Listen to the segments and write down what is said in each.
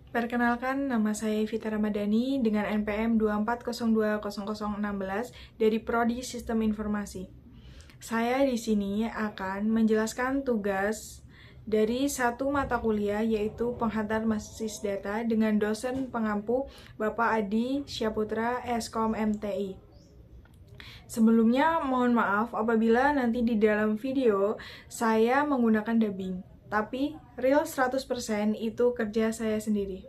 Perkenalkan, nama saya Vita Ramadhani dengan NPM 24020016 dari Prodi Sistem Informasi. Saya di sini akan menjelaskan tugas dari satu mata kuliah yaitu Penghantar Basis Data dengan dosen pengampu Bapak Adi Syaputra Eskom MTI. Sebelumnya mohon maaf apabila nanti di dalam video saya menggunakan dubbing, tapi real 100% itu kerja saya sendiri.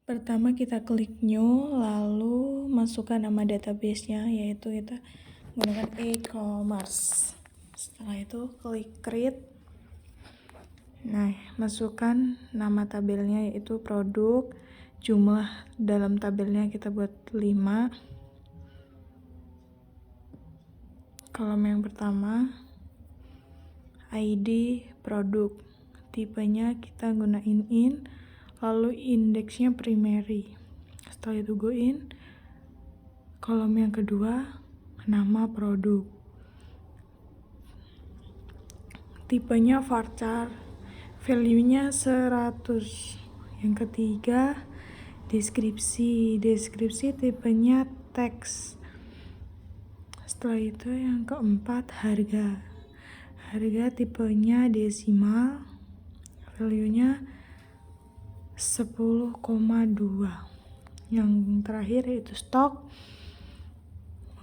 Pertama kita klik new, lalu masukkan nama database-nya, yaitu kita menggunakan e-commerce. Setelah itu klik create. Nah, masukkan nama tabelnya yaitu produk. Jumlah dalam tabelnya kita buat 5. Kolom yang pertama ID produk. Tipenya kita gunain in, lalu indeksnya primary. Setelah itu go in. Kolom yang kedua nama produk. Tipenya varchar. Value-nya 100. Yang ketiga deskripsi. Deskripsi tipenya teks. Setelah itu yang keempat harga. Harga tipenya desimal. Value-nya 10,2. Yang terakhir yaitu stok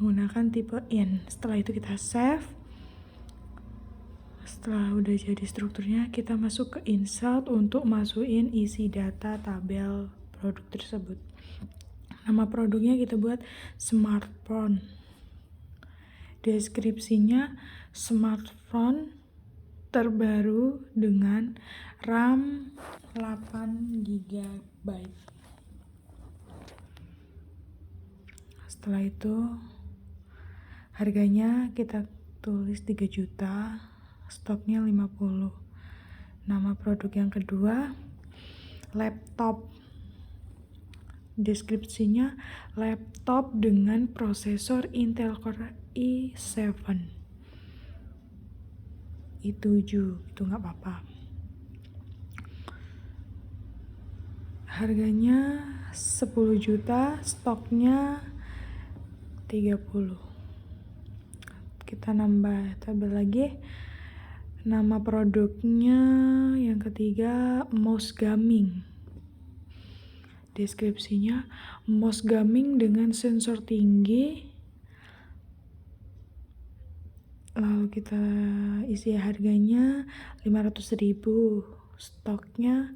menggunakan tipe in. Setelah itu kita save. Setelah udah jadi strukturnya, kita masuk ke insert untuk masukin isi data tabel produk tersebut. Nama produknya kita buat smartphone. Deskripsinya smartphone terbaru dengan RAM 8 GB. Setelah itu harganya kita tulis 3 juta, stoknya 50. Nama produk yang kedua laptop. Deskripsinya laptop dengan prosesor Intel Core i7 i7, itu nggak apa-apa. Harganya 10 juta, stoknya 30. Kita nambah tabel lagi. Nama produknya yang ketiga mouse gaming. Deskripsinya mouse gaming dengan sensor tinggi. Lalu kita isi harganya 500.000, stoknya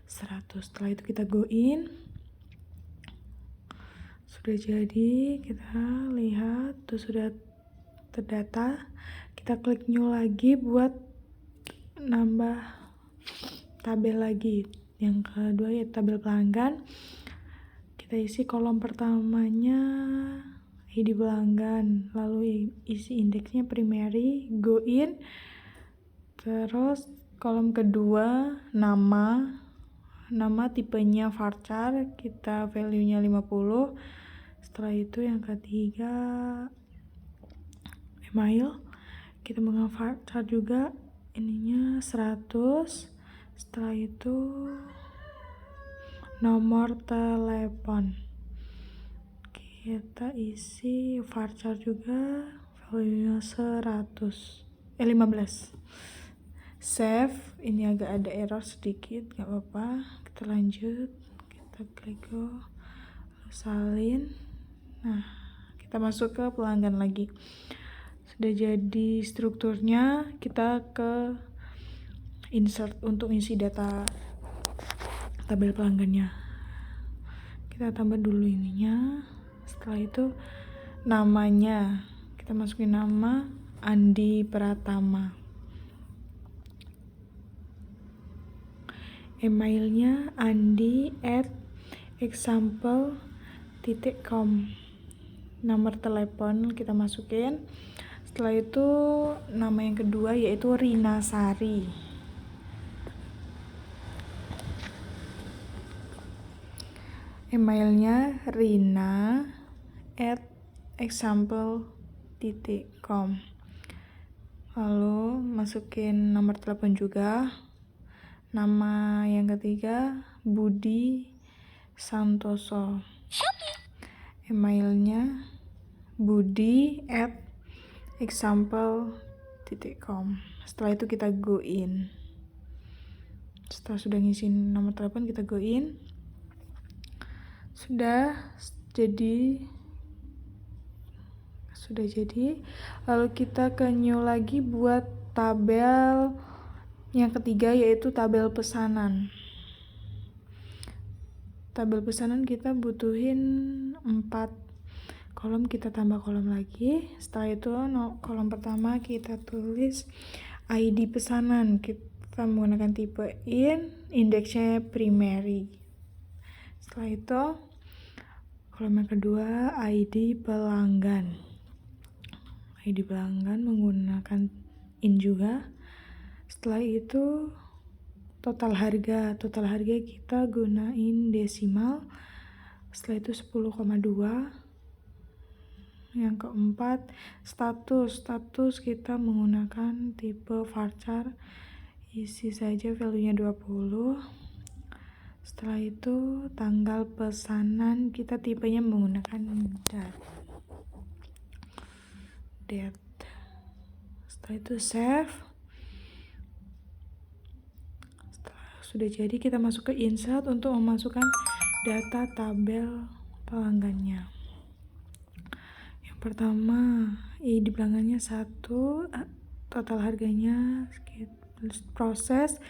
100. Setelah itu kita go in. Sudah jadi, kita lihat tuh sudah terdata. Kita klik new lagi buat nambah tabel lagi. Yang kedua ya tabel pelanggan. Kita isi kolom pertamanya ID pelanggan, lalu isi indeksnya primary, go in. Terus kolom kedua nama tipenya varchar, kita value-nya 50. Setelah itu yang ketiga email, kita mengambil varchar juga, ininya 100. Setelah itu nomor telepon, kita isi varchar juga, value-nya 15. Save. Ini agak ada error sedikit, gak apa-apa. Kita lanjut, kita klik go, lalu salin. Nah, kita masuk ke pelanggan lagi. Sudah jadi strukturnya, kita ke insert untuk isi data tabel pelanggannya. Kita tambah dulu ininya. Setelah itu namanya, kita masukin nama Andi Pratama. Emailnya andi@example.com. Nomor telepon kita masukin. Setelah itu nama yang kedua yaitu Rina Sari. Emailnya rina@example.com. lalu masukin nomor telepon juga. Nama yang ketiga Budi Santoso, emailnya budi@example.com. Setelah itu kita go in. Setelah sudah ngisi nomor telepon, kita go in. Sudah jadi. Lalu kita ke new lagi buat tabel yang ketiga, yaitu tabel pesanan. Tabel pesanan kita butuhin 4 kolom, kita tambah kolom lagi. Setelah itu kolom pertama kita tulis ID pesanan. Kita menggunakan tipe indeksnya primary. Setelah itu kolom yang kedua ID pelanggan. ID pelanggan menggunakan in juga. Setelah itu total harga kita gunain desimal. Setelah itu 10,2. Yang keempat status kita menggunakan tipe varchar, isi saja value nya 20. Setelah itu tanggal pesanan kita tipenya menggunakan date. Setelah itu save. Setelah sudah jadi, kita masuk ke insert untuk memasukkan data tabel pelanggannya. Yang pertama ID pelanggannya 1, total harganya, proses,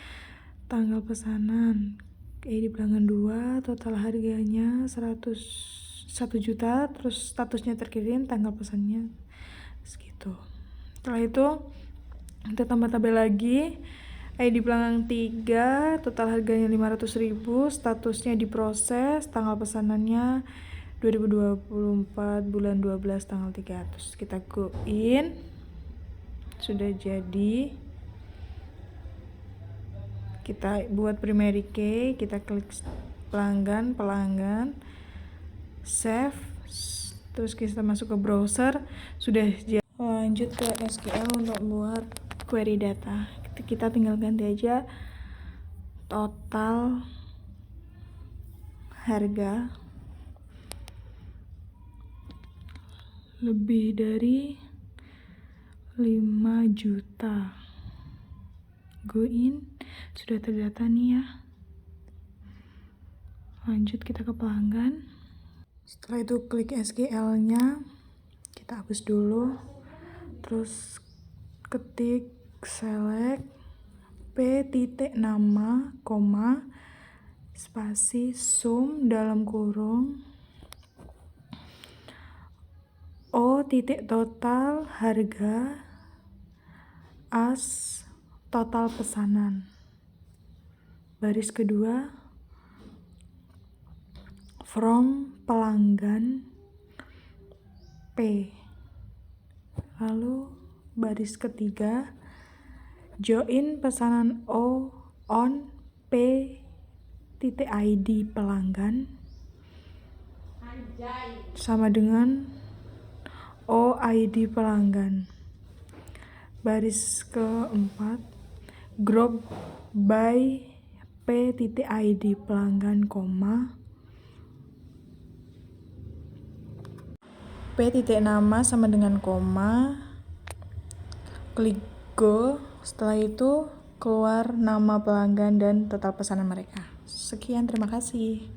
tanggal pesanan. ID pelanggan 2, total harganya 1 juta, terus statusnya terkirim, tanggal pesannya segitu. Setelah itu kita tambah tabel lagi. ID pelanggan 3, total harganya 500.000, statusnya diproses, tanggal pesanannya 2024 bulan 12 tanggal 300. Kita go in. Sudah jadi. Kita buat primary key, kita klik pelanggan, save, terus kita masuk ke browser. Sudah jadi. Lanjut ke SQL untuk buat query data. Kita tinggal ganti aja total harga lebih dari 5 juta. Go in. Sudah terdata nih ya. Lanjut kita ke pelanggan. Setelah itu klik SQL nya, kita hapus dulu. Terus ketik select p titik nama, koma, spasi sum dalam kurung o titik total harga as total pesanan. Baris kedua from pelanggan P. Lalu baris ketiga join pesanan O on P titik ID pelanggan sama dengan O ID pelanggan. Baris keempat group by P titik ID pelanggan, koma, P titik nama sama dengan koma, klik go. Setelah itu keluar nama pelanggan dan total pesanan mereka. Sekian, terima kasih.